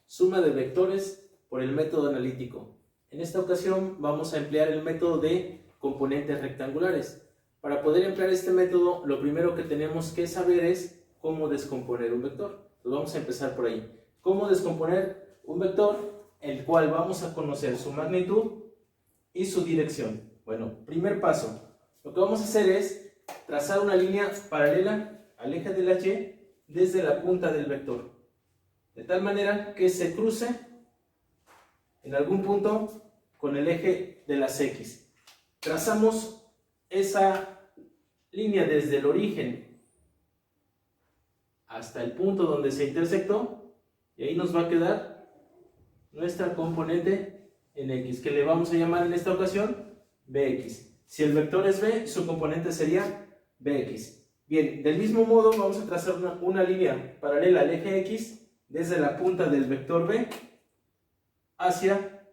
Suma de vectores por el método analítico. En esta ocasión vamos a emplear el método de componentes rectangulares. Para poder emplear este método, lo primero que tenemos que saber es cómo descomponer un vector. Entonces vamos a empezar por ahí. ¿Cómo descomponer un vector? El cual vamos a conocer su magnitud y su dirección. Bueno, primer paso. Lo que vamos a hacer es trazar una línea paralela al eje de la Y desde la punta del vector, de tal manera que se cruce en algún punto con el eje de las X. Trazamos esa línea desde el origen hasta el punto donde se intersectó y ahí nos va a quedar nuestra componente en X, que le vamos a llamar en esta ocasión Bx. Si el vector es B, su componente sería Bx. Bien, del mismo modo vamos a trazar una línea paralela al eje X desde la punta del vector B hacia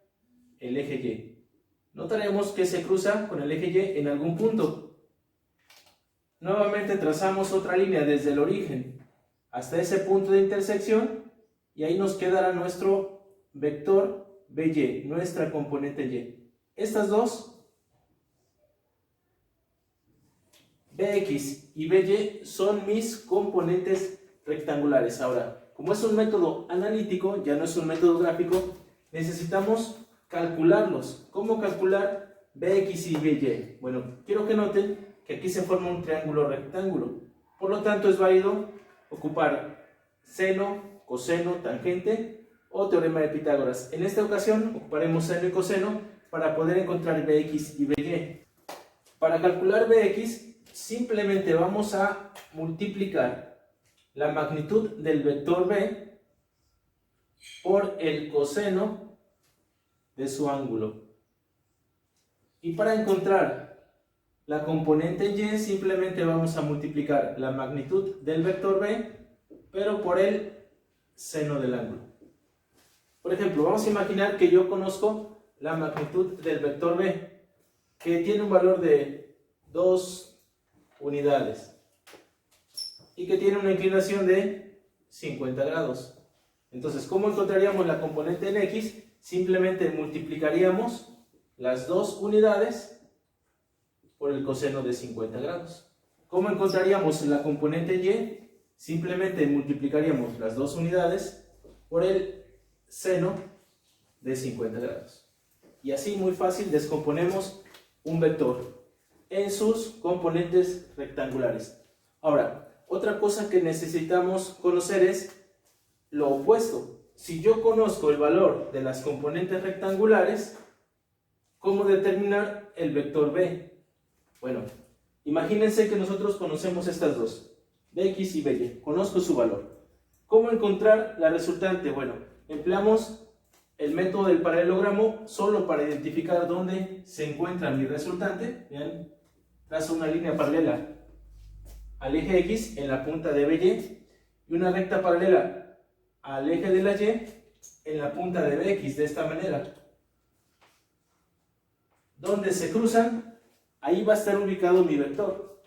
el eje Y. Notaremos que se cruza con el eje Y en algún punto. Nuevamente trazamos otra línea desde el origen hasta ese punto de intersección y ahí nos quedará nuestro vector BY, nuestra componente Y. Estas dos, Bx y By, son mis componentes rectangulares. Ahora, como es un método analítico, ya no es un método gráfico, necesitamos calcularlos. ¿Cómo calcular Bx y By? Bueno, quiero que noten que aquí se forma un triángulo rectángulo. Por lo tanto, es válido ocupar seno, coseno, tangente o teorema de Pitágoras. En esta ocasión ocuparemos seno y coseno para poder encontrar Bx y By. Para calcular Bx, simplemente vamos a multiplicar la magnitud del vector B por el coseno de su ángulo. Y para encontrar la componente Y, simplemente vamos a multiplicar la magnitud del vector B, pero por el seno del ángulo. Por ejemplo, vamos a imaginar que yo conozco la magnitud del vector B, que tiene un valor de 2 unidades y que tiene una inclinación de 50 grados. Entonces, ¿cómo encontraríamos la componente en X? Simplemente multiplicaríamos las 2 unidades por el coseno de 50 grados. ¿Cómo encontraríamos la componente Y? Simplemente multiplicaríamos las 2 unidades por el seno de 50 grados. Y así, muy fácil, descomponemos un vector en sus componentes rectangulares. Ahora, otra cosa que necesitamos conocer es lo opuesto. Si yo conozco el valor de las componentes rectangulares, ¿cómo determinar el vector B? Bueno, imagínense que nosotros conocemos estas dos, Bx y By. Conozco su valor. ¿Cómo encontrar la resultante? Bueno, empleamos el método del paralelogramo solo para identificar dónde se encuentra mi resultante. Vean, trazo una línea paralela al eje X en la punta de BY y una recta paralela al eje de la Y en la punta de Bx, de esta manera. Donde se cruzan, ahí va a estar ubicado mi vector,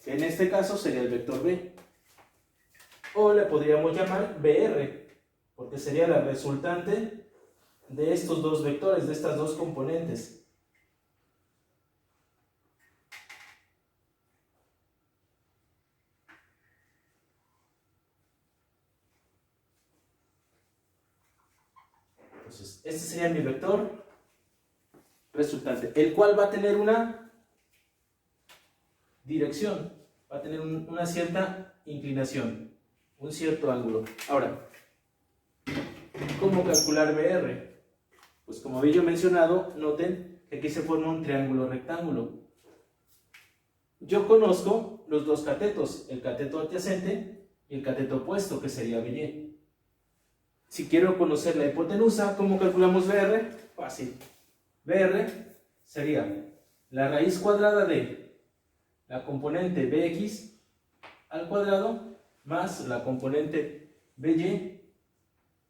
que en este caso sería el vector B, o le podríamos llamar BR, porque sería la resultante de estos dos vectores, de estas dos componentes. Entonces, este sería mi vector resultante, el cual va a tener una dirección, va a tener una cierta inclinación, un cierto ángulo. Ahora, ¿cómo calcular BR? Pues como había yo mencionado, noten que aquí se forma un triángulo rectángulo. Yo conozco los dos catetos, el cateto adyacente y el cateto opuesto, que sería BY. Si quiero conocer la hipotenusa, ¿cómo calculamos BR? Fácil. BR sería la raíz cuadrada de la componente Bx al cuadrado más la componente By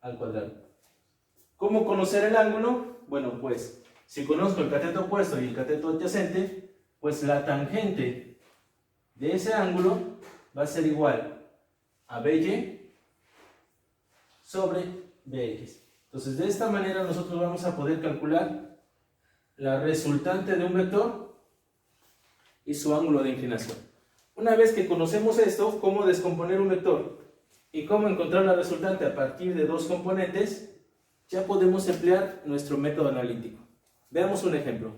al cuadrado. ¿Cómo conocer el ángulo? Bueno, pues si conozco el cateto opuesto y el cateto adyacente, pues la tangente de ese ángulo va a ser igual a By sobre Bx. Entonces, de esta manera nosotros vamos a poder calcular la resultante de un vector y su ángulo de inclinación. Una vez que conocemos esto, cómo descomponer un vector y cómo encontrar la resultante a partir de dos componentes, ya podemos emplear nuestro método analítico. Veamos un ejemplo.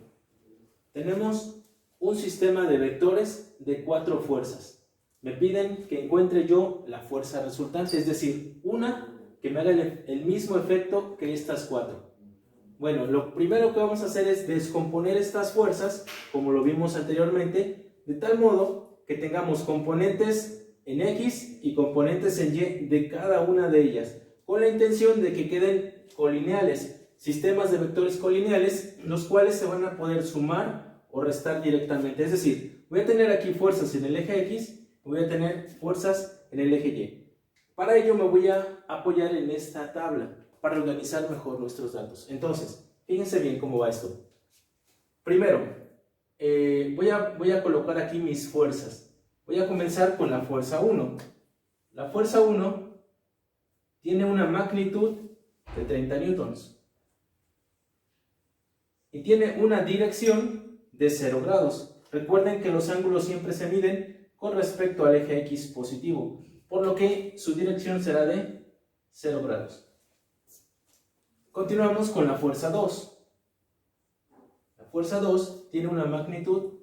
Tenemos un sistema de vectores de 4 fuerzas. Me piden que encuentre yo la fuerza resultante, es decir, una que me haga el mismo efecto que estas 4. Bueno, lo primero que vamos a hacer es descomponer estas fuerzas, como lo vimos anteriormente, de tal modo que tengamos componentes en X y componentes en Y de cada una de ellas, con la intención de que queden colineales, sistemas de vectores colineales, los cuales se van a poder sumar o restar directamente. Es decir, voy a tener aquí fuerzas en el eje X, voy a tener fuerzas en el eje Y. Para ello me voy a apoyar en esta tabla para organizar mejor nuestros datos. Entonces, fíjense bien cómo va esto. Primero, voy a colocar aquí mis fuerzas. Voy a comenzar con la fuerza 1. La fuerza 1 tiene una magnitud de 30 newtons y tiene una dirección de 0 grados. Recuerden que los ángulos siempre se miden con respecto al eje X positivo, por lo que su dirección será de 0 grados. Continuamos con la fuerza 2. La fuerza 2 tiene una magnitud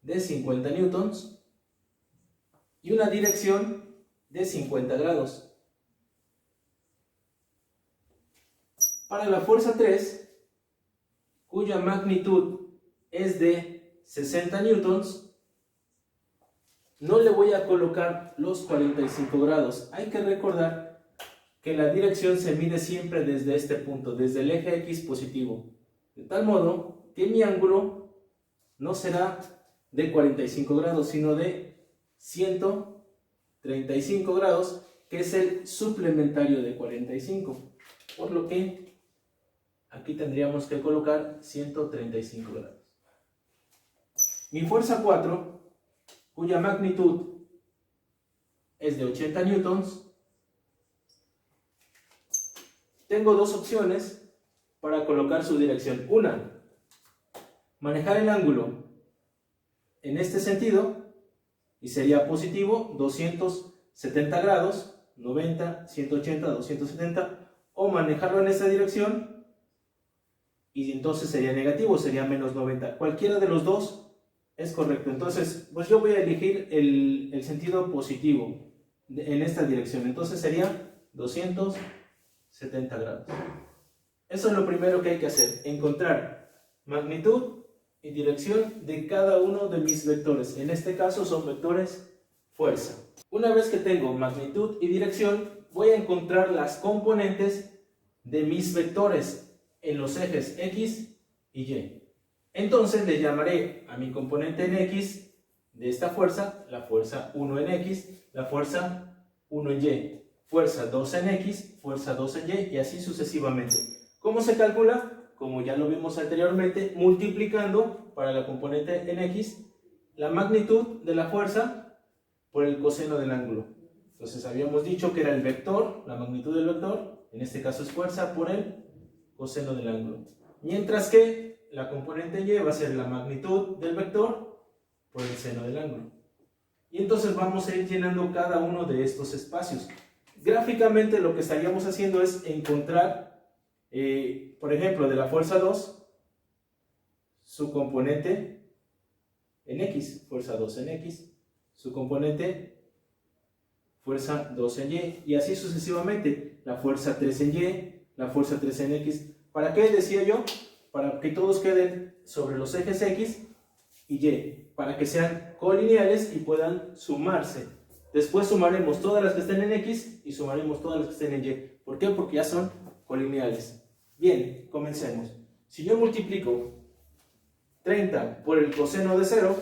de 50 newtons y una dirección de 50 grados. Para la fuerza 3, cuya magnitud es de 60 newtons, no le voy a colocar los 45 grados. Hay que recordar que la dirección se mide siempre desde este punto, desde el eje X positivo, de tal modo que mi ángulo no será de 45 grados, sino de 135 grados, que es el suplementario de 45, por lo que aquí tendríamos que colocar 135 grados. Mi fuerza 4, cuya magnitud es de 80 newtons, tengo dos opciones para colocar su dirección. Una, manejar el ángulo en este sentido y sería positivo 270 grados, 90, 180, 270, o manejarlo en esta dirección y entonces sería negativo, sería menos 90. Cualquiera de los dos es correcto. Entonces, pues yo voy a elegir el sentido positivo en esta dirección. Entonces sería 270 grados. Eso es lo primero que hay que hacer, encontrar magnitud y dirección de cada uno de mis vectores. En este caso son vectores fuerza. Una vez que tengo magnitud y dirección, voy a encontrar las componentes de mis vectores en los ejes X y Y. Entonces le llamaré a mi componente en X de esta fuerza, la fuerza 1 en X, la fuerza 1 en Y, fuerza 2 en X, fuerza 2 en Y y así sucesivamente. ¿Cómo se calcula? Como ya lo vimos anteriormente, multiplicando para la componente en X la magnitud de la fuerza por el coseno del ángulo. Entonces habíamos dicho que era el vector, la magnitud del vector, en este caso es fuerza, por el coseno del ángulo. Mientras que la componente Y va a ser la magnitud del vector por el seno del ángulo. Y entonces vamos a ir llenando cada uno de estos espacios. Gráficamente lo que estaríamos haciendo es encontrar, por ejemplo, de la fuerza 2, su componente en X, fuerza 2 en X, su componente fuerza 2 en Y, y así sucesivamente, la fuerza 3 en Y, la fuerza 3 en X. ¿Para qué decía yo? Para que todos queden sobre los ejes X y Y, para que sean colineales y puedan sumarse. Después sumaremos todas las que estén en X y sumaremos todas las que estén en Y. ¿Por qué? Porque ya son colineales. Bien, comencemos. Si yo multiplico 30 por el coseno de 0,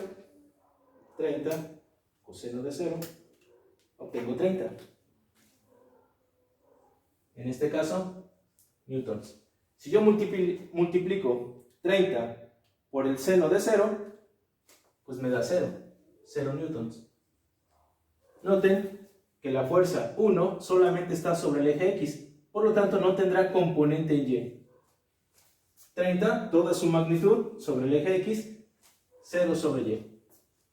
30 coseno de 0, obtengo 30. En este caso, newtons. Si yo multiplico 30 por el seno de 0, pues me da 0 newtons. Noten que la fuerza 1 solamente está sobre el eje X, por lo tanto no tendrá componente en Y. 30, toda su magnitud sobre el eje X, 0 sobre Y.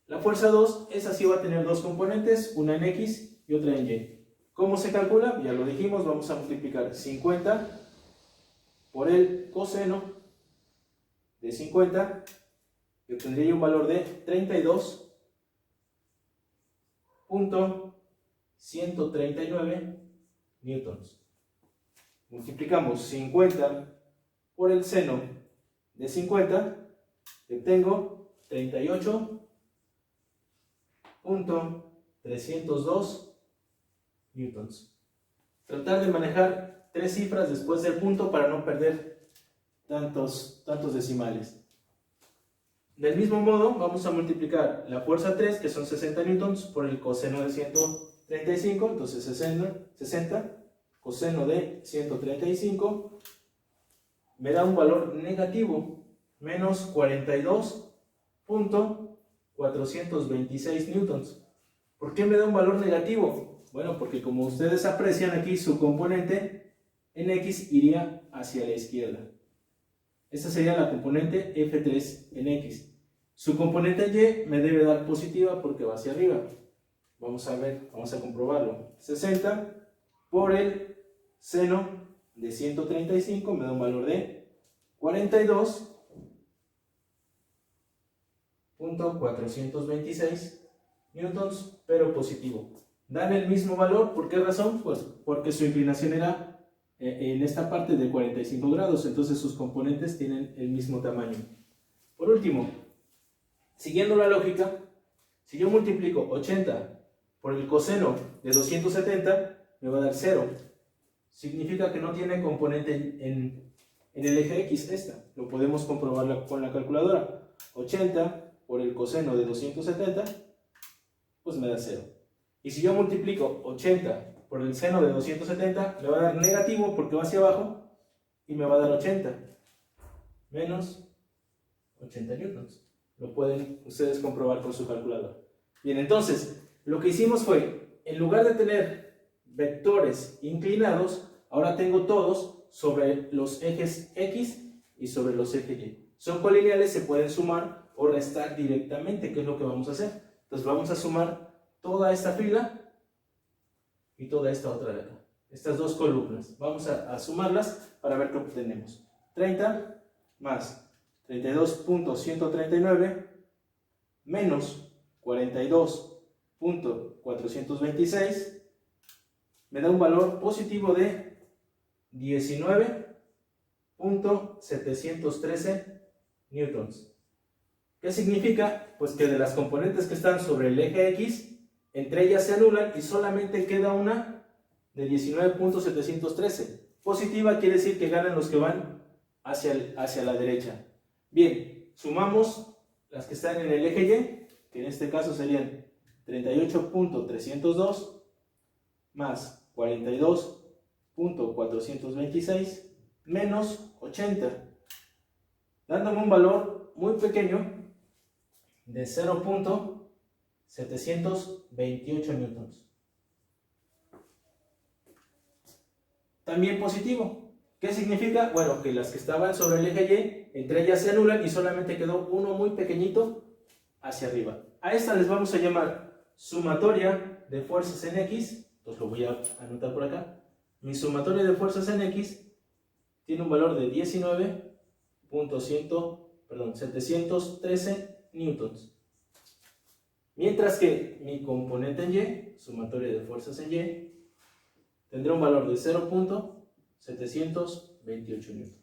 La fuerza 2, esa sí va a tener dos componentes, una en X y otra en Y. ¿Cómo se calcula? Ya lo dijimos, vamos a multiplicar 50 por el coseno de 50, que obtendría un valor de 32.139 newtons. Multiplicamos 50 por el seno de 50, que obtengo 38.302 newtons. Tratar de manejar tres cifras después del punto para no perder tantos decimales. Del mismo modo, vamos a multiplicar la fuerza 3, que son 60 newtons, por el coseno de 135, entonces 60 coseno de 135 me da un valor negativo, menos 42.426 newtons. ¿Por qué me da un valor negativo? Bueno, porque como ustedes aprecian aquí, su componente en X iría hacia la izquierda. Esta sería la componente F3 en X. Su componente en Y me debe dar positiva porque va hacia arriba. Vamos a ver, vamos a comprobarlo. 60 por el seno de 135 me da un valor de 42.426 newtons, pero positivo. Dan el mismo valor, ¿por qué razón? Pues porque su inclinación era en esta parte de 45 grados, entonces sus componentes tienen el mismo tamaño. Por último, siguiendo la lógica, si yo multiplico 80 por el coseno de 270, me va a dar 0. Significa que no tiene componente en el eje X esta. Lo podemos comprobar con la calculadora. 80 por el coseno de 270, pues me da 0. Y si yo multiplico 80 por el seno de 270, me va a dar negativo porque va hacia abajo y me va a dar 80. Menos 80 newtons. Lo pueden ustedes comprobar con su calculadora. Bien, entonces, lo que hicimos fue, en lugar de tener vectores inclinados, ahora tengo todos sobre los ejes X y sobre los ejes Y. Son colineales, se pueden sumar o restar directamente, que es lo que vamos a hacer. Entonces vamos a sumar toda esta fila y toda esta otra de acá. Estas dos columnas. Vamos a sumarlas para ver qué obtenemos. 30 más 32.139 menos 42.426 me da un valor positivo de 19.713 newtons. ¿Qué significa? Pues que de las componentes que están sobre el eje X, entre ellas se anulan y solamente queda una de 19.713. Positiva quiere decir que ganan los que van hacia la derecha. Bien, sumamos las que están en el eje Y, que en este caso serían 38.302 más 42.426 menos 80, dándome un valor muy pequeño de 0.728 newtons. También positivo. ¿Qué significa? Bueno, que las que estaban sobre el eje Y, entre ellas se anulan y solamente quedó uno muy pequeñito hacia arriba. A esta les vamos a llamar sumatoria de fuerzas en X. Entonces lo voy a anotar por acá. Mi sumatoria de fuerzas en X tiene un valor de 19.713 newtons. Mientras que mi componente en Y, sumatoria de fuerzas en Y, tendrá un valor de 0.728 newtons.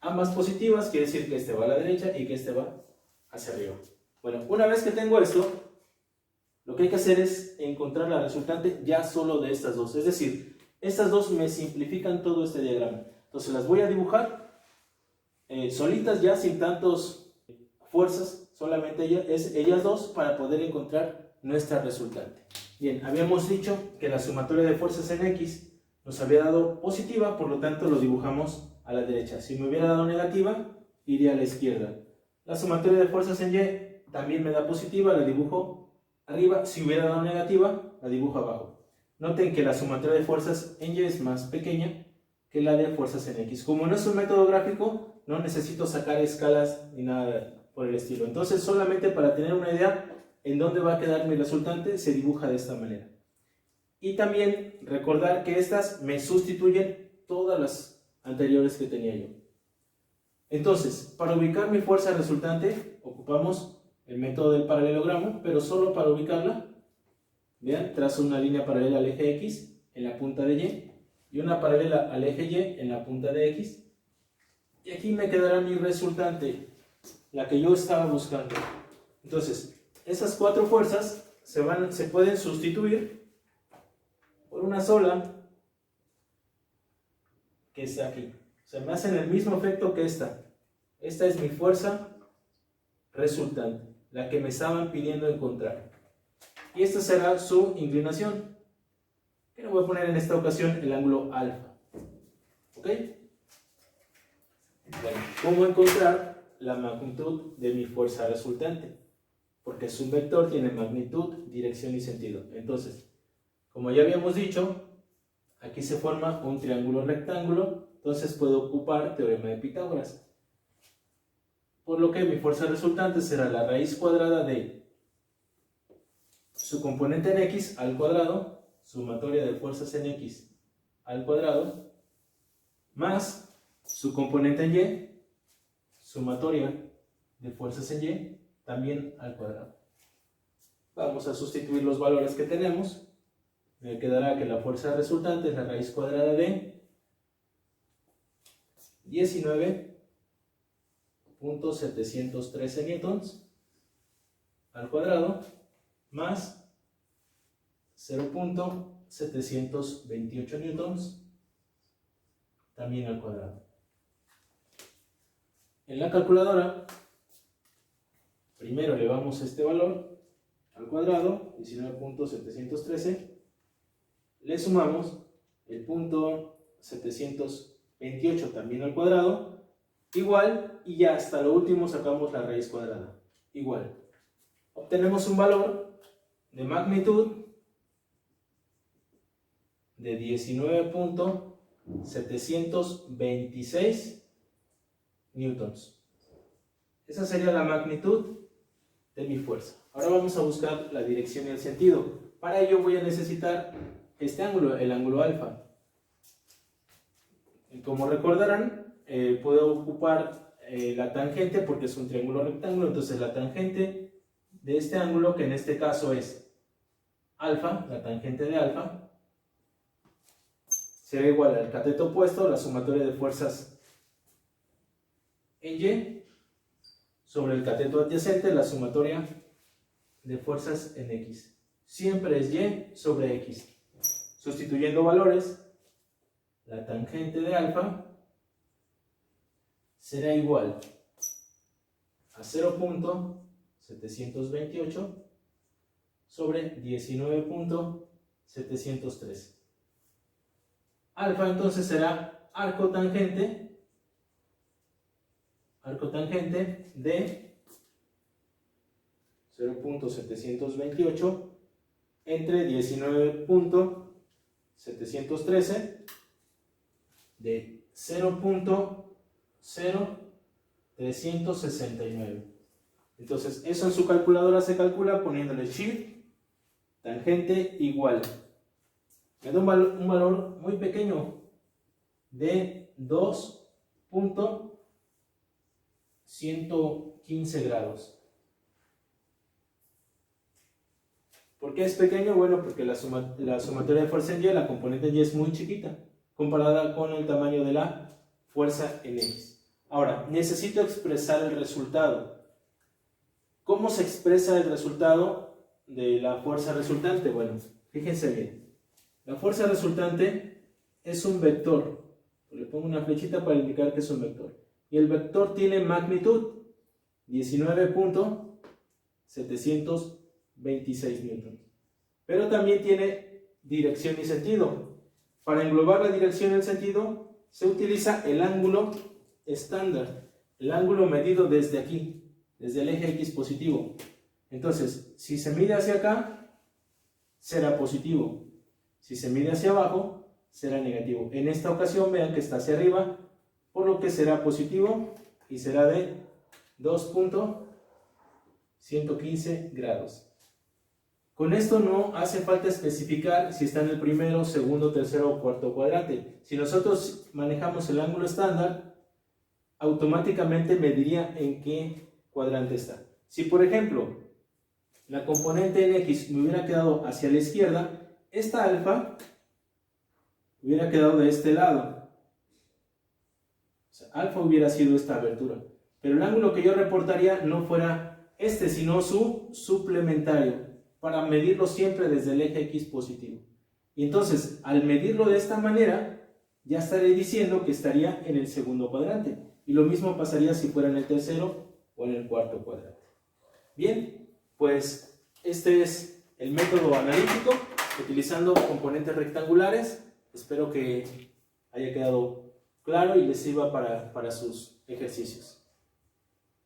Ambas positivas, quiere decir que este va a la derecha y que este va hacia arriba. Bueno, una vez que tengo esto, lo que hay que hacer es encontrar la resultante ya solo de estas dos. Es decir, estas dos me simplifican todo este diagrama. Entonces las voy a dibujar solitas ya, sin tantas fuerzas, solamente ellas dos, para poder encontrar nuestra resultante. Bien, habíamos dicho que la sumatoria de fuerzas en X nos había dado positiva, por lo tanto lo dibujamos a la derecha. Si me hubiera dado negativa, iría a la izquierda. La sumatoria de fuerzas en Y también me da positiva, la dibujo arriba. Si hubiera dado negativa, la dibujo abajo. Noten que la sumatoria de fuerzas en Y es más pequeña que la de fuerzas en X. Como no es un método gráfico, no necesito sacar escalas ni nada por el estilo. Entonces, solamente para tener una idea en dónde va a quedar mi resultante, se dibuja de esta manera. Y también recordar que estas me sustituyen todas las anteriores que tenía yo. Entonces, para ubicar mi fuerza resultante, ocupamos el método del paralelogramo, pero solo para ubicarla, vean, trazo una línea paralela al eje X en la punta de Y y una paralela al eje Y en la punta de X. Y aquí me quedará mi resultante, la que yo estaba buscando. Entonces, esas cuatro fuerzas se pueden sustituir por una sola, que está aquí. O sea, me hacen el mismo efecto que esta. Esta es mi fuerza resultante, la que me estaban pidiendo encontrar. Y esta será su inclinación, que le voy a poner en esta ocasión el ángulo alfa. ¿Ok? Bueno, ¿cómo encontrar la magnitud de mi fuerza resultante? Porque su vector tiene magnitud, dirección y sentido. Entonces, como ya habíamos dicho, aquí se forma un triángulo rectángulo, entonces puedo ocupar teorema de Pitágoras. Por lo que mi fuerza resultante será la raíz cuadrada de su componente en X al cuadrado, sumatoria de fuerzas en X al cuadrado, más su componente en Y, sumatoria de fuerzas en Y, también al cuadrado. Vamos a sustituir los valores que tenemos. Me quedará que la fuerza resultante es la raíz cuadrada de 19.713 newtons al cuadrado más 0.728 newtons también al cuadrado. En la calculadora, primero elevamos este valor al cuadrado, 19.713, le sumamos el punto 728 también al cuadrado, igual, y ya hasta lo último sacamos la raíz cuadrada, igual. Obtenemos un valor de magnitud de 19.726 newtons. Esa sería la magnitud de mi fuerza. Ahora vamos a buscar la dirección y el sentido. Para ello voy a necesitar este ángulo, el ángulo alfa. Y como recordarán, puedo ocupar la tangente porque es un triángulo rectángulo. Entonces la tangente de este ángulo, que en este caso es alfa, la tangente de alfa, será igual al cateto opuesto, la sumatoria de fuerzas en Y, sobre el cateto adyacente, la sumatoria de fuerzas en X. Siempre es Y sobre X. Sustituyendo valores, la tangente de alfa será igual a 0.728 sobre 19.713. Alfa entonces será arco tangente de 0.728 entre 19.713 de 0.0369. Entonces eso en su calculadora se calcula poniéndole shift tangente igual. Me da un valor muy pequeño de 2.115 grados. ¿Por qué es pequeño? Bueno, porque la sumatoria de fuerza en Y, la componente en Y es muy chiquita, comparada con el tamaño de la fuerza en X. Ahora, necesito expresar el resultado. ¿Cómo se expresa el resultado de la fuerza resultante? Bueno, fíjense bien. La fuerza resultante es un vector. Le pongo una flechita para indicar que es un vector. Y el vector tiene magnitud 19.726 newtons. Pero también tiene dirección y sentido. Para englobar la dirección y el sentido se utiliza el ángulo estándar, el ángulo medido desde aquí, desde el eje X positivo. Entonces, si se mide hacia acá, será positivo. Si se mide hacia abajo, será negativo. En esta ocasión vean que está hacia arriba, por lo que será positivo y será de 2.115 grados. Con esto no hace falta especificar si está en el primero, segundo, tercero o cuarto cuadrante. Si nosotros manejamos el ángulo estándar, automáticamente mediría en qué cuadrante está. Si por ejemplo la componente en X me hubiera quedado hacia la izquierda, esta alfa hubiera quedado de este lado. O sea, alfa hubiera sido esta abertura. Pero el ángulo que yo reportaría no fuera este, sino su suplementario, para medirlo siempre desde el eje X positivo. Y entonces, al medirlo de esta manera, ya estaré diciendo que estaría en el segundo cuadrante. Y lo mismo pasaría si fuera en el tercero o en el cuarto cuadrante. Bien, pues este es el método analítico utilizando componentes rectangulares. Espero que haya quedado claro y les sirva para sus ejercicios.